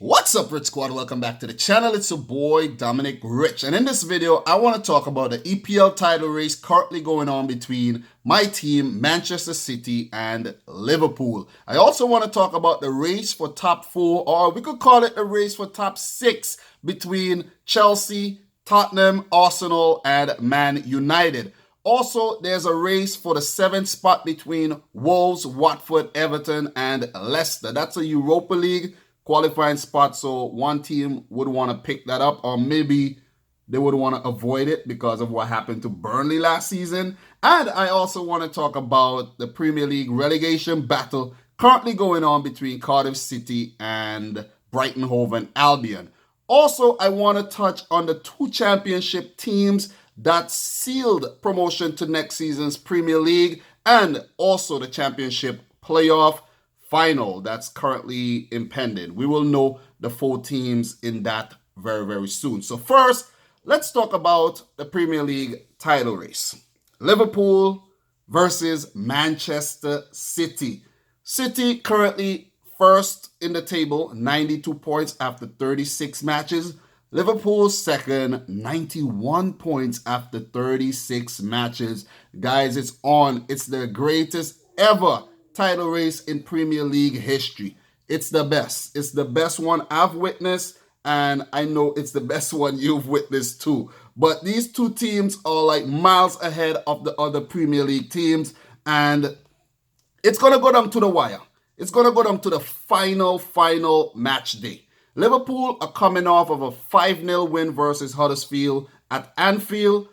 What's up, Rich Squad? Welcome back to the channel. It's your boy, Dominic Rich. And in this video, I want to talk about the EPL title race currently going on between my team, Manchester City, and Liverpool. I also want to talk about the race for top 4, or we could call it the race for top 6 between Chelsea, Tottenham, Arsenal, and Man United. Also, there's a race for the 7th spot between Wolves, Watford, Everton, and Leicester. That's a Europa League qualifying spot, so one team would want to pick that up, or maybe they would want to avoid it because of what happened to Burnley last season. And I also want to talk about the Premier League relegation battle currently going on between Cardiff City and Brighton Hove Albion. Also, I want to touch on the 2 championship teams that sealed promotion to next season's Premier League, and also the championship playoff final that's currently impending. We will know the 4 teams in that very, very soon. So first, let's talk about the Premier League title race. Liverpool versus Manchester City. City currently first in the table, 92 points after 36 matches. Liverpool second, 91 points after 36 matches. Guys, it's on. It's the greatest ever title race in Premier League history. It's the best. It's the best one I've witnessed, and I know it's the best one you've witnessed too. But these 2 teams are like miles ahead of the other Premier League teams, and it's going to go down to the wire. It's going to go down to the final match day. Liverpool are coming off of a 5-0 win versus Huddersfield at Anfield,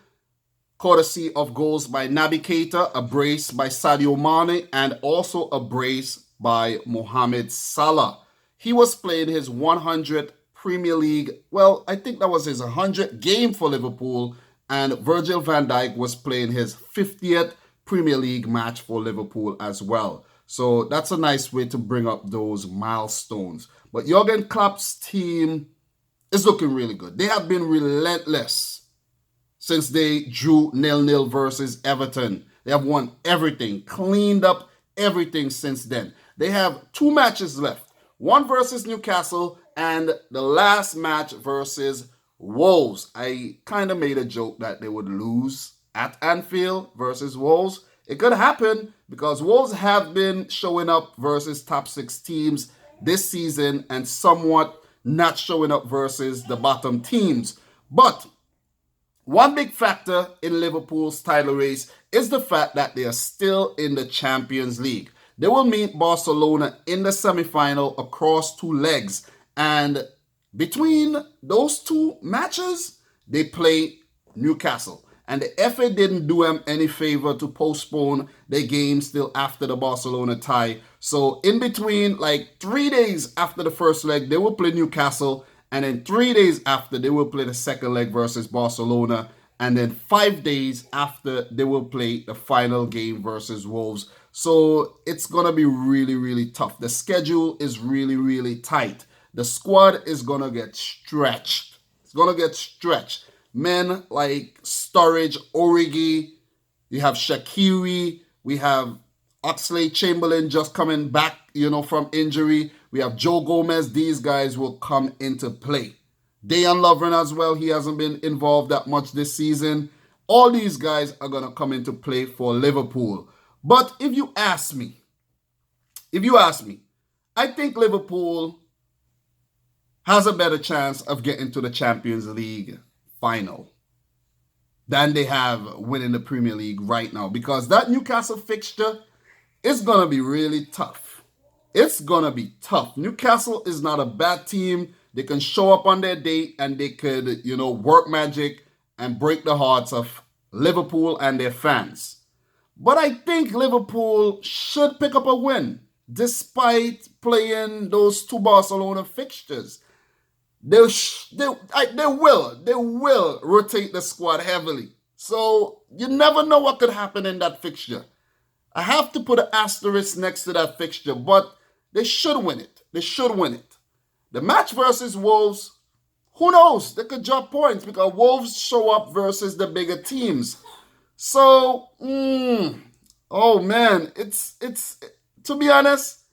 courtesy of goals by Naby Keita, a brace by Sadio Mane, and also a brace by Mohamed Salah. He was playing his 100th Premier League, well, I think that was his 100th game for Liverpool, and Virgil van Dijk was playing his 50th Premier League match for Liverpool as well. So that's a nice way to bring up those milestones. But Jurgen Klopp's team is looking really good. They have been relentless since they drew 0-0 versus Everton. They have won everything, cleaned up everything since then. They have 2 matches left. One versus Newcastle and the last match versus Wolves. I kind of made a joke that they would lose at Anfield versus Wolves. It could happen because Wolves have been showing up versus top 6 teams this season and somewhat not showing up versus the bottom teams. But one big factor in Liverpool's title race is the fact that they are still in the Champions League. They will meet Barcelona in the semi-final across 2 legs. And between those 2 matches, they play Newcastle. And the FA didn't do them any favor to postpone their game still after the Barcelona tie. So in between, like 3 days after the first leg, they will play Newcastle. And then 3 days after, they will play the second leg versus Barcelona. And then 5 days after, they will play the final game versus Wolves. So it's going to be really, really tough. The schedule is really, really tight. The squad is going to get stretched. It's going to get stretched. Men like Sturridge, Origi, you have Shaqiri, we have Oxlade-Chamberlain just coming back, from injury. We have Joe Gomez. These guys will come into play. Dejan Lovren as well. He hasn't been involved that much this season. All these guys are going to come into play for Liverpool. But if you ask me, I think Liverpool has a better chance of getting to the Champions League final than they have winning the Premier League right now, because that Newcastle fixture is going to be really tough. It's going to be tough. Newcastle is not a bad team. They can show up on their date and they could, work magic and break the hearts of Liverpool and their fans. But I think Liverpool should pick up a win despite playing those 2 Barcelona fixtures. They will rotate the squad heavily. So you never know what could happen in that fixture. I have to put an asterisk next to that fixture, but they should win it. They should win it. The match versus Wolves, who knows? They could drop points because Wolves show up versus the bigger teams. So, oh man, it's to be honest,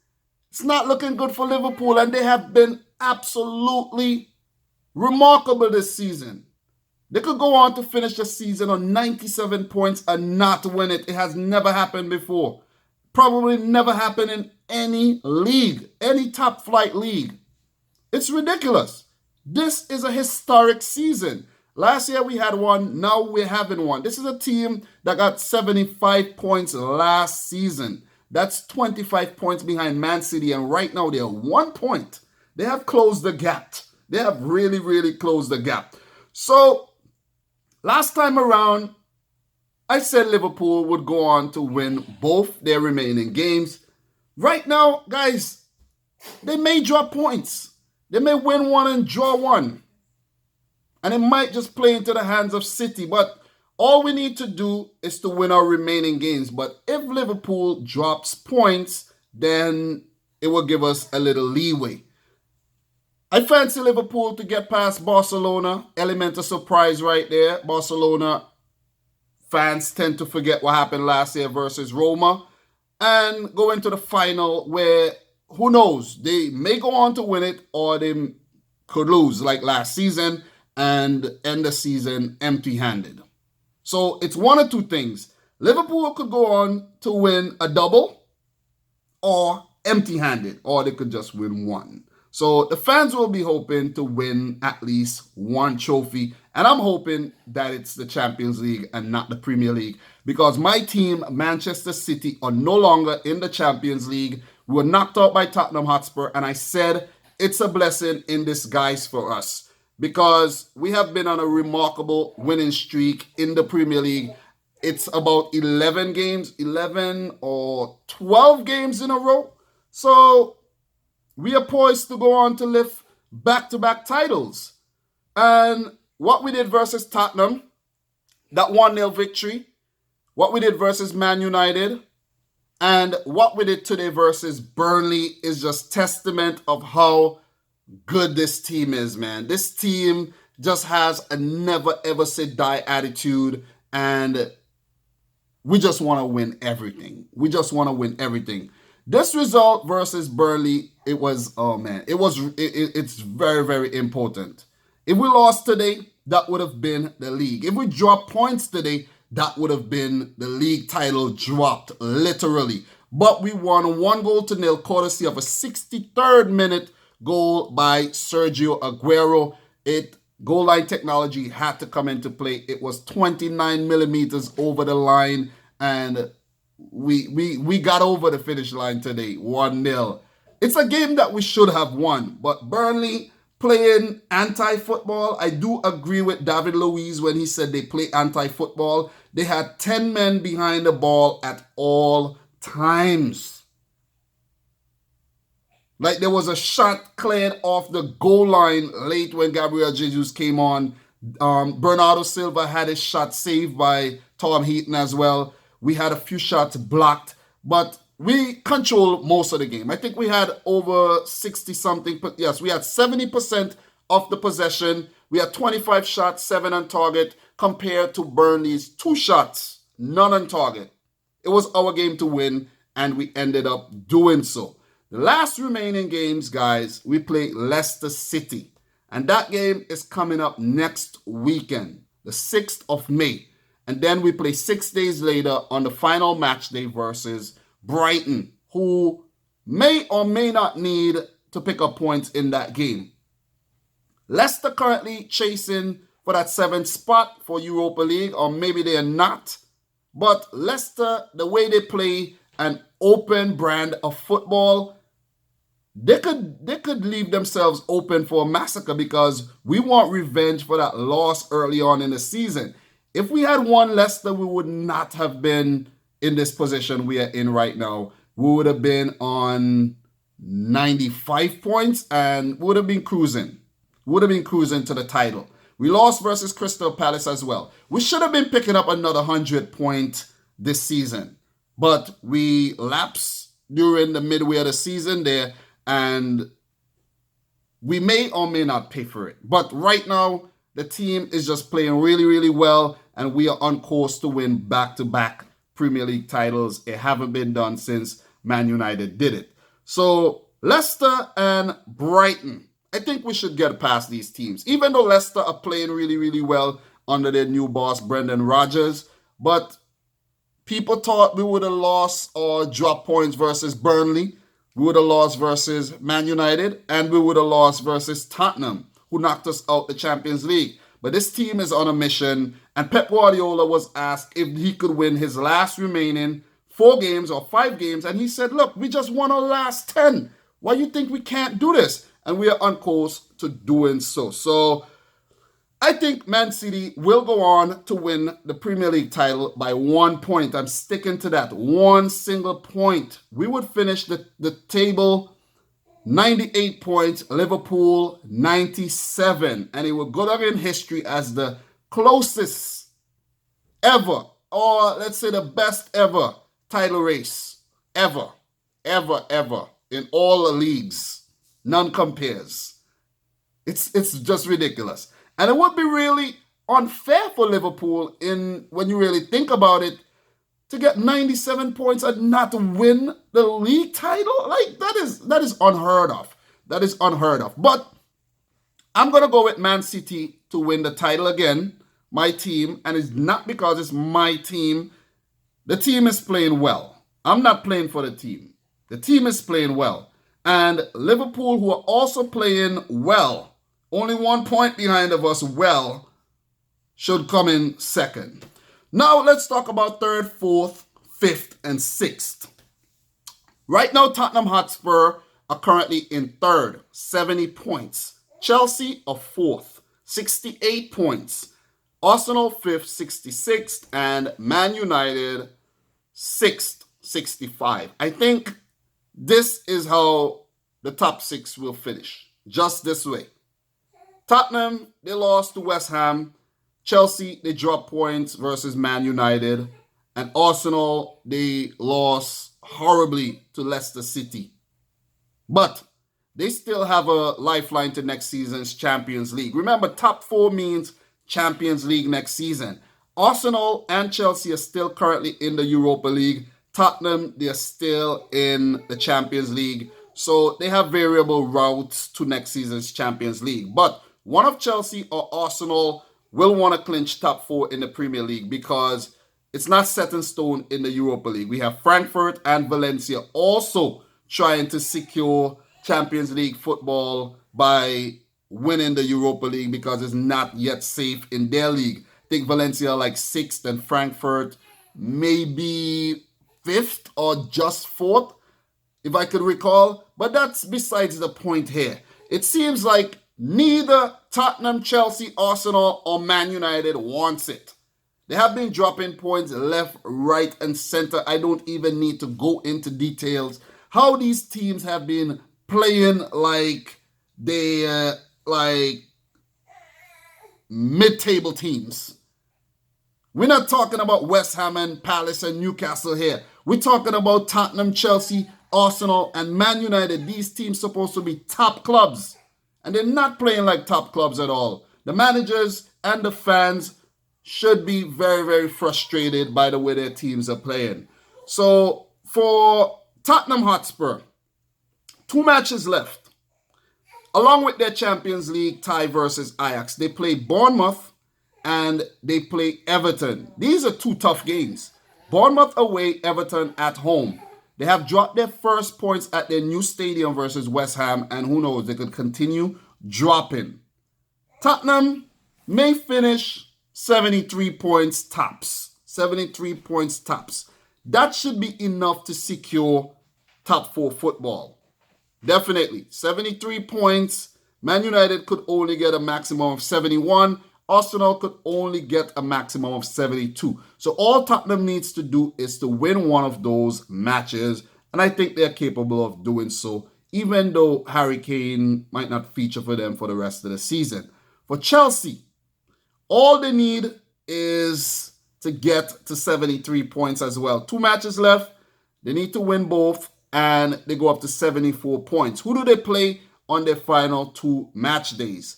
it's not looking good for Liverpool, and they have been absolutely remarkable this season. They could go on to finish the season on 97 points and not win it. It has never happened before. Probably never happened in any league, any top flight league. It's ridiculous. This is a historic season. Last year we had one, now we're having one. This is a team that got 75 points last season. That's 25 points behind Man City, and right now they're 1 point. They have closed the gap. They have really, really closed the gap. So, last time around, I said Liverpool would go on to win both their remaining games. Right now, guys, they may drop points. They may win one and draw one. And it might just play into the hands of City. But all we need to do is to win our remaining games. But if Liverpool drops points, then it will give us a little leeway. I fancy Liverpool to get past Barcelona. Element of surprise right there. Barcelona fans tend to forget what happened last year versus Roma. And go into the final where, who knows, they may go on to win it or they could lose like last season and end the season empty-handed. So it's one or two things. Liverpool could go on to win a double or empty-handed, or they could just win one. So the fans will be hoping to win at least one trophy. And I'm hoping that it's the Champions League and not the Premier League. Because my team, Manchester City, are no longer in the Champions League. We were knocked out by Tottenham Hotspur. And I said it's a blessing in disguise for us. Because we have been on a remarkable winning streak in the Premier League. It's about 11 games, 11 or 12 games in a row. So we are poised to go on to lift back-to-back titles. And what we did versus Tottenham, that 1-0 victory, what we did versus Man United, and what we did today versus Burnley is just testament of how good this team is, man. This team just has a never ever say die attitude, and we just want to win everything. We just want to win everything. This result versus Burnley, it was, oh man, it's very, very important. If we lost today, that would have been the league. If we dropped points today, that would have been the league title dropped, literally. But we won 1-0 courtesy of a 63rd minute goal by Sergio Aguero. Goal line technology had to come into play. It was 29 millimeters over the line, and we got over the finish line today, 1-0. It's a game that we should have won, but Burnley playing anti-football. I do agree with David Luiz when he said they play anti-football. They had 10 men behind the ball at all times. Like there was a shot cleared off the goal line late when Gabriel Jesus came on. Bernardo Silva had his shot saved by Tom Heaton as well. We had a few shots blocked, but we controlled most of the game. I think we had over 60-something. Yes, we had 70% of the possession. We had 25 shots, 7 on target, compared to Burnley's 2 shots, none on target. It was our game to win, and we ended up doing so. The last remaining games, guys, we play Leicester City. And that game is coming up next weekend, the 6th of May. And then we play 6 days later on the final match day versus Brighton, who may or may not need to pick up points in that game. Leicester currently chasing for that 7th spot for Europa League, or maybe they are not. But Leicester, the way they play an open brand of football, they could leave themselves open for a massacre, because we want revenge for that loss early on in the season. If we had won Leicester, we would not have been in this position we are in right now. We would have been on 95 points and would have been cruising. Would have been cruising to the title. We lost versus Crystal Palace as well. We should have been picking up another 100 points this season. But we lapsed during the midway of the season there, and we may or may not pay for it. But right now, the team is just playing really, really well, and we are on course to win back-to-back Premier League titles. It haven't been done since Man United did it. So Leicester and Brighton. I think we should get past these teams. Even though Leicester are playing really, really well under their new boss, Brendan Rodgers, but people thought we would have lost or dropped points versus Burnley. We would have lost versus Man United, and we would have lost versus Tottenham, who knocked us out the Champions League. But this team is on a mission, and Pep Guardiola was asked if he could win his last remaining 4 games or 5 games, and he said, look, we just won our last 10. Why do you think we can't do this? And we are on course to doing so. So I think Man City will go on to win the Premier League title by 1 point. I'm sticking to that. 1 single point. We would finish the table 98 points, Liverpool 97. And it will go down in history as the closest ever, or let's say the best ever title race. Ever in all the leagues. None compares. It's just ridiculous. And it would be really unfair for Liverpool when you really think about it, to get 97 points and not win the league title. Like, that is unheard of. That is unheard of. But I'm going to go with Man City to win the title again, my team. And it's not because it's my team. The team is playing well. I'm not playing for the team. The team is playing well. And Liverpool, who are also playing well, only 1 point behind of us, well, should come in second. Now let's talk about third, fourth, fifth, and sixth. Right now, Tottenham Hotspur are currently in third, 70 points. Chelsea are fourth, 68 points. Arsenal fifth, 66th, and Man United sixth, 65. I think this is how the top 6 will finish. Just this way. Tottenham, they lost to West Ham. Chelsea, they dropped points versus Man United. And Arsenal, they lost horribly to Leicester City. But they still have a lifeline to next season's Champions League. Remember, top 4 means Champions League next season. Arsenal and Chelsea are still currently in the Europa League. Tottenham, they're still in the Champions League. So they have variable routes to next season's Champions League. But one of Chelsea or Arsenal will want to clinch top 4 in the Premier League, because it's not set in stone in the Europa League. We have Frankfurt and Valencia also trying to secure Champions League football by winning the Europa League, because it's not yet safe in their league. I think Valencia are like 6th and Frankfurt maybe 5th or just 4th, if I could recall. But that's besides the point here. It seems like neither Tottenham, Chelsea, Arsenal, or Man United wants it. They have been dropping points left, right, and center. I don't even need to go into details. How these teams have been playing like they like mid-table teams. We're not talking about West Ham and Palace and Newcastle here. We're talking about Tottenham, Chelsea, Arsenal, and Man United. These teams supposed to be top clubs. And they're not playing like top clubs at all. The managers and the fans should be very, very frustrated by the way their teams are playing. So for Tottenham Hotspur, 2 matches left. Along with their Champions League tie versus Ajax, they play Bournemouth and they play Everton. These are 2 tough games. Bournemouth away, Everton at home. They have dropped their first points at their new stadium versus West Ham, and who knows, they could continue dropping. Tottenham may finish 73 points tops. 73 points tops. That should be enough to secure top 4 football. Definitely. 73 points. Man United could only get a maximum of 71. Arsenal could only get a maximum of 72. So all Tottenham needs to do is to win one of those matches. And I think they're capable of doing so, even though Harry Kane might not feature for them for the rest of the season. For Chelsea, all they need is to get to 73 points as well. 2 matches left. They need to win both, and they go up to 74 points. Who do they play on their final 2 match days?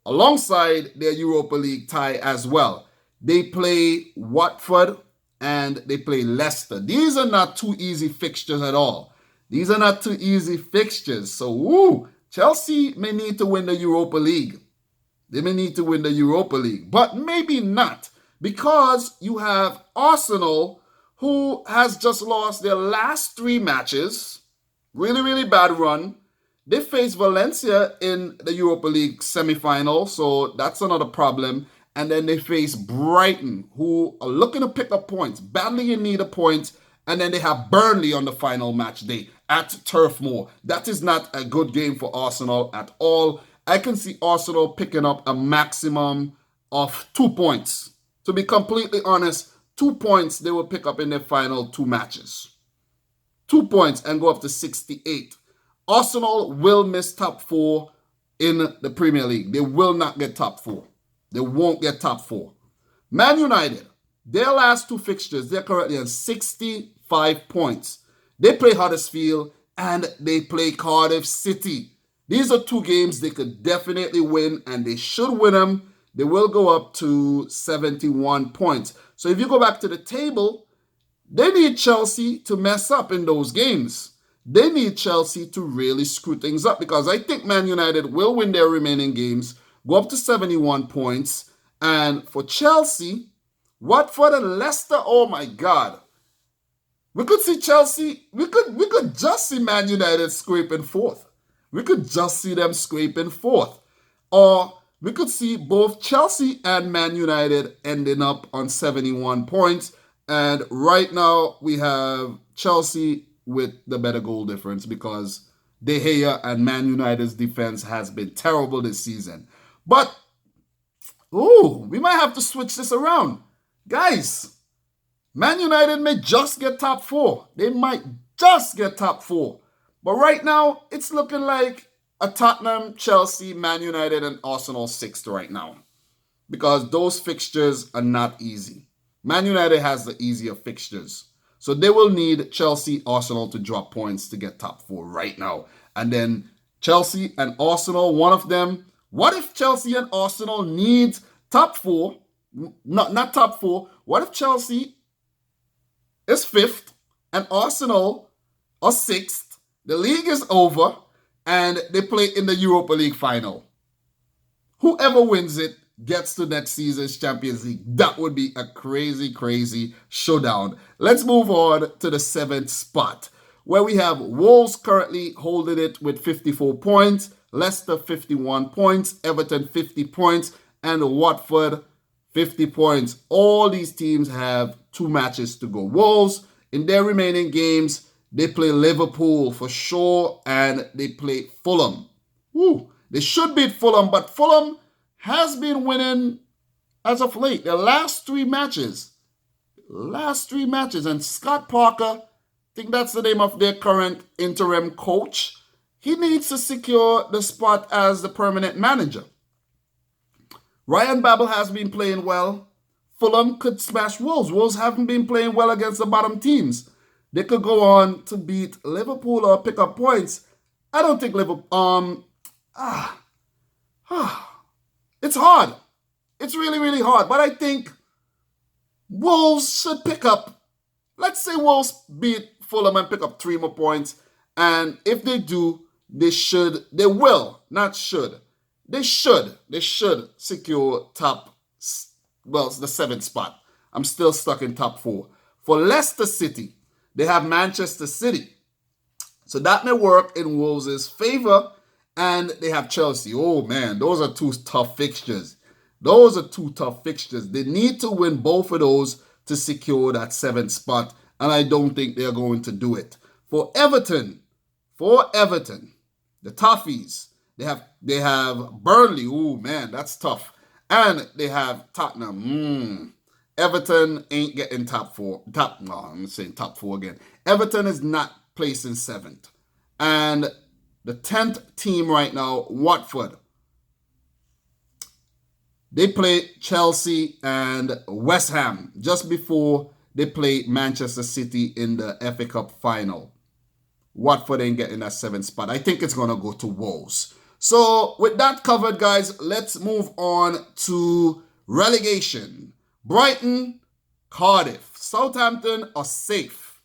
Alongside their Europa League tie as well. They play Watford and they play Leicester. These are not 2 easy fixtures at all. These are not 2 easy fixtures. So, Chelsea may need to win the Europa League. They may need to win the Europa League, but maybe not, because you have Arsenal, who has just lost their last 3 matches. Really, really bad run. They face Valencia in the Europa League semi-final, so that's another problem. And then they face Brighton, who are looking to pick up points, badly in need of points. And then they have Burnley on the final match day at Turf Moor. That is not a good game for Arsenal at all. I can see Arsenal picking up a maximum of 2 points. To be completely honest, 2 points they will pick up in their final 2 matches. 2 points and go up to 68. Arsenal will miss top 4 in the Premier League. They will not get top 4. They won't get top 4. Man United, their last 2 fixtures, they're currently on 65 points. They play Huddersfield and they play Cardiff City. These are 2 games they could definitely win, and they should win them. They will go up to 71 points. So if you go back to the table, they need Chelsea to mess up in those games. They need Chelsea to really screw things up, because I think Man United will win their remaining games, go up to 71 points. And for Chelsea, Watford and Leicester, oh my God. We could see Chelsea, we could just see Man United scraping 4th. We could just see them scraping 4th. Or we could see both Chelsea and Man United ending up on 71 points. And right now we have Chelsea with the better goal difference, because De Gea and Man United's defense has been terrible this season. But, we might have to switch this around. Guys, Man United may just get top 4. They might just get top 4. But right now, it's looking like a Tottenham, Chelsea, Man United, and Arsenal 6th right now, because those fixtures are not easy. Man United has the easier fixtures. So they will need Chelsea, Arsenal to drop points to get top 4 right now. And then Chelsea and Arsenal, one of them. What if Chelsea and Arsenal need top 4? Not top 4. What if Chelsea is 5th and Arsenal are 6th? The league is over and they play in the Europa League final. Whoever wins it gets to next season's Champions League. That would be a crazy, crazy showdown. Let's move on to the 7th spot, where we have Wolves currently holding it with 54 points, Leicester 51 points, Everton 50 points, and Watford 50 points. All these teams have 2 matches to go. Wolves, in their remaining games, they play Liverpool for sure, and they play Fulham. They should beat Fulham, but Fulham has been winning as of late. Their last 3 matches. And Scott Parker, I think that's the name of their current interim coach, he needs to secure the spot as the permanent manager. Ryan Babel has been playing well. Fulham could smash Wolves. Wolves haven't been playing well against the bottom teams. They could go on to beat Liverpool or pick up points. I don't think Liverpool... It's hard. It's really, really hard. But I think Wolves should pick up... Let's say Wolves beat Fulham and pick up 3 more points. And if they do, they should secure the 7th spot. I'm still stuck in top 4. For Leicester City, they have Manchester City. So that may work in Wolves' favor. And they have Chelsea. Oh, man, those are 2 tough fixtures. They need to win both of those to secure that 7th spot. And I don't think they're going to do it. For Everton, the Toffees, they have Burnley. Oh, man, that's tough. And they have Tottenham. Everton ain't getting top 4. I'm saying top 4 again. Everton is not placing 7th. And the 10th team right now, Watford. They play Chelsea and West Ham just before they play Manchester City in the FA Cup final. Watford ain't getting that 7th spot. I think it's going to go to Wolves. So with that covered, guys, let's move on to relegation. Brighton, Cardiff. Southampton are safe.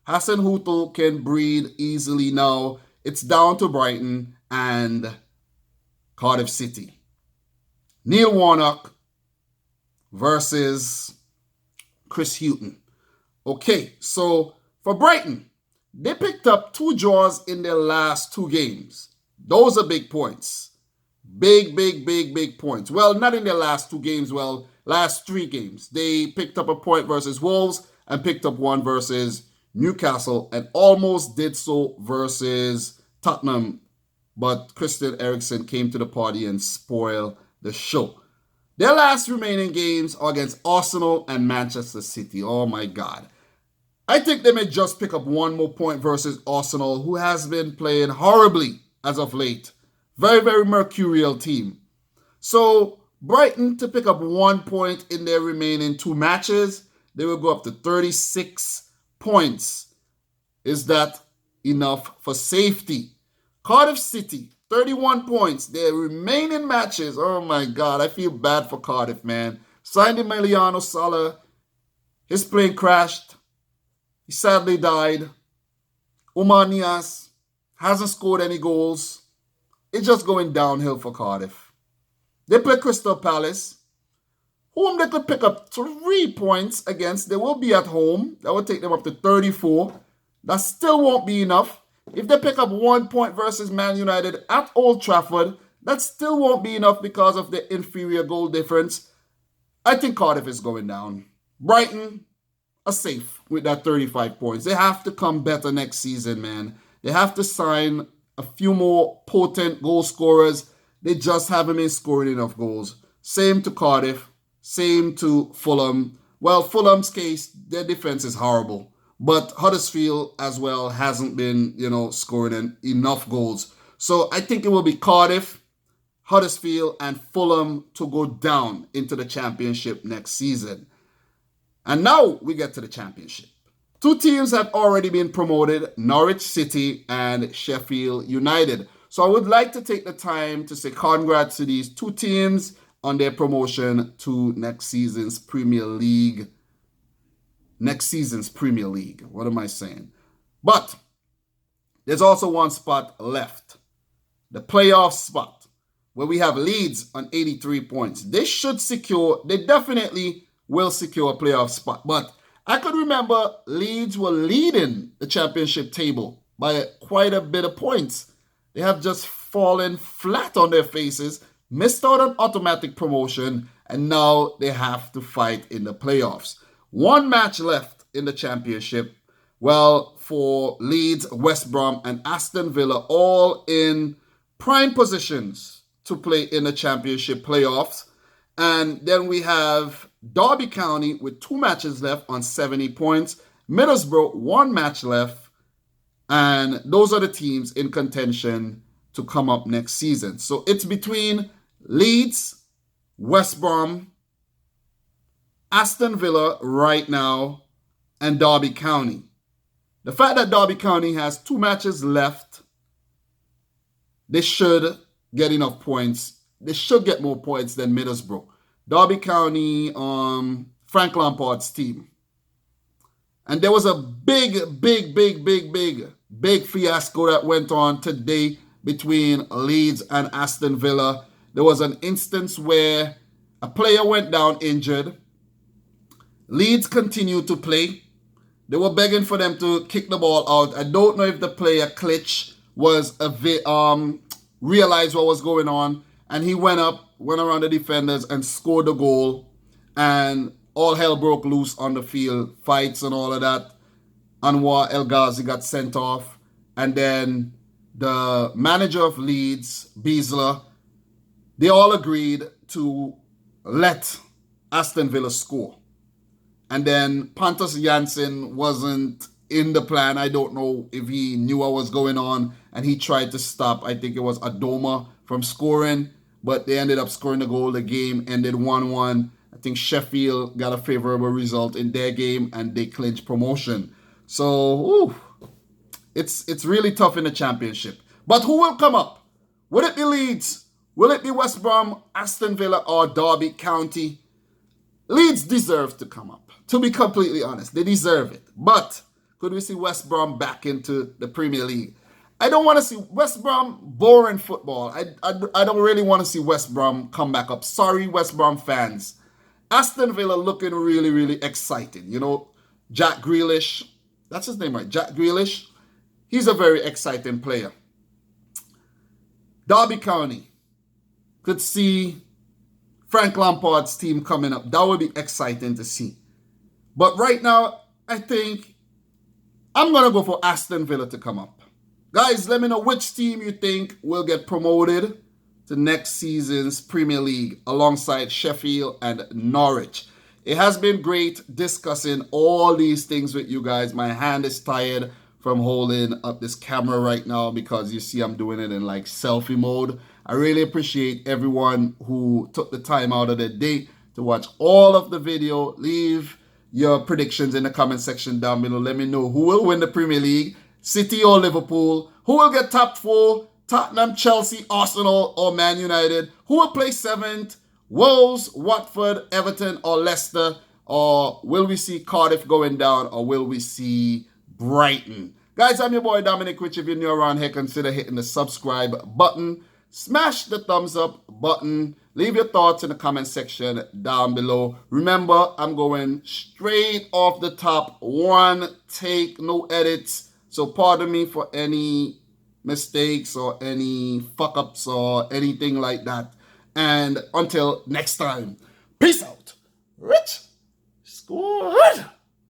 Hassan Hutel can breathe easily now. it's down to Brighton and Cardiff City. Neil Warnock versus Chris Hughton. Okay, so for Brighton, they picked up 2 draws in their last 2 games. Those are big points. Big points. Well, not in their last 2 games. Well, last 3 games. They picked up a point versus Wolves and picked up 1 versus Newcastle and almost did so versus Tottenham. But Christian Eriksen came to the party and spoiled the show. Their last remaining games are against Arsenal and Manchester City. Oh my God. I think they may just pick up 1 more point versus Arsenal, who has been playing horribly as of late. Very mercurial team. So Brighton to pick up 1 point in their remaining 2 matches, they will go up to 36 points. Is that enough for safety? Cardiff City, 31 points. Their remaining matches, oh my God, I feel bad for Cardiff, man. Signed Emiliano Sala. His plane crashed. He sadly died. Omar Nias hasn't scored any goals. It's just going downhill for Cardiff. They play Crystal Palace, whom they could pick up 3 points against. They will be at home. That will take them up to 34. That still won't be enough. If they pick up 1 point versus Man United at Old Trafford, that still won't be enough because of the inferior goal difference. I think Cardiff is going down. Brighton are safe with that 35 points. They have to come better next season, man. They have to sign a few more potent goal scorers. They just haven't been scoring enough goals. Same to Cardiff. Same to Fulham. Well, Fulham's case, their defense is horrible. But Huddersfield as well hasn't been, scoring enough goals. So I think it will be Cardiff, Huddersfield, and Fulham to go down into the championship next season. And now we get to the championship. 2 teams have already been promoted, Norwich City and Sheffield United. So I would like to take the time to say congrats to these 2 teams on their promotion to next season's Premier League. What am I saying? But there's also 1 spot left. The playoff spot, where we have Leeds on 83 points. They definitely will secure a playoff spot. But I could remember Leeds were leading the championship table by quite a bit of points. They have just fallen flat on their faces, missed out on automatic promotion, and now they have to fight in the playoffs. 1 match left in the championship. Well, for Leeds, West Brom, and Aston Villa, all in prime positions to play in the championship playoffs. And then we have Derby County with 2 matches left on 70 points. Middlesbrough, 1 match left. And those are the teams in contention to come up next season. So it's between Leeds, West Brom, Aston Villa right now, and Derby County. The fact that Derby County has 2 matches left, they should get enough points. They should get more points than Middlesbrough. Derby County, Frank Lampard's team. And there was a big fiasco that went on today between Leeds and Aston Villa. There was an instance where a player went down injured. Leeds continued to play. They were begging for them to kick the ball out. I don't know if the player Klitsch realized what was going on, and he went around the defenders and scored the goal, and all hell broke loose on the field, fights and all of that. Anwar El Ghazi got sent off, and then the manager of Leeds, Beasler, they all agreed to let Aston Villa score. And then Pontus Janssen wasn't in the plan. I don't know if he knew what was going on, and he tried to stop, I think it was Adoma, from scoring, but they ended up scoring the goal. The game ended 1-1. I think Sheffield got a favorable result in their game, and they clinched promotion. So, it's really tough in the championship. But who will come up? Will it be Leeds? Will it be West Brom, Aston Villa, or Derby County? Leeds deserve to come up. To be completely honest, they deserve it. But could we see West Brom back into the Premier League? I don't want to see West Brom boring football. I don't really want to see West Brom come back up. Sorry, West Brom fans. Aston Villa looking really, really exciting. You know, Jack Grealish, that's his name, right? Jack Grealish. He's a very exciting player. Derby County could see Frank Lampard's team coming up. That would be exciting to see. But right now, I think I'm going to go for Aston Villa to come up. Guys, let me know which team you think will get promoted to next season's Premier League alongside Sheffield and Norwich. It has been great discussing all these things with you guys. My hand is tired from holding up this camera right now because you see I'm doing it in like selfie mode. I really appreciate everyone who took the time out of their day to watch all of the video. Leave your predictions in the comment section down below. Let me know who will win the Premier League, City or Liverpool, who will get top 4, Tottenham, Chelsea, Arsenal, or Man United, who will play 7th, Wolves, Watford, Everton, or Leicester, or will we see Cardiff going down, or will we see Brighton? Guys, I'm your boy Dominic, which if you're new around here, consider hitting the subscribe button. Smash the thumbs up button. Leave your thoughts in the comment section down below. Remember, I'm going straight off the top. One take, no edits. So pardon me for any mistakes or any fuck-ups or anything like that. And until next time, peace out. Rich Squad.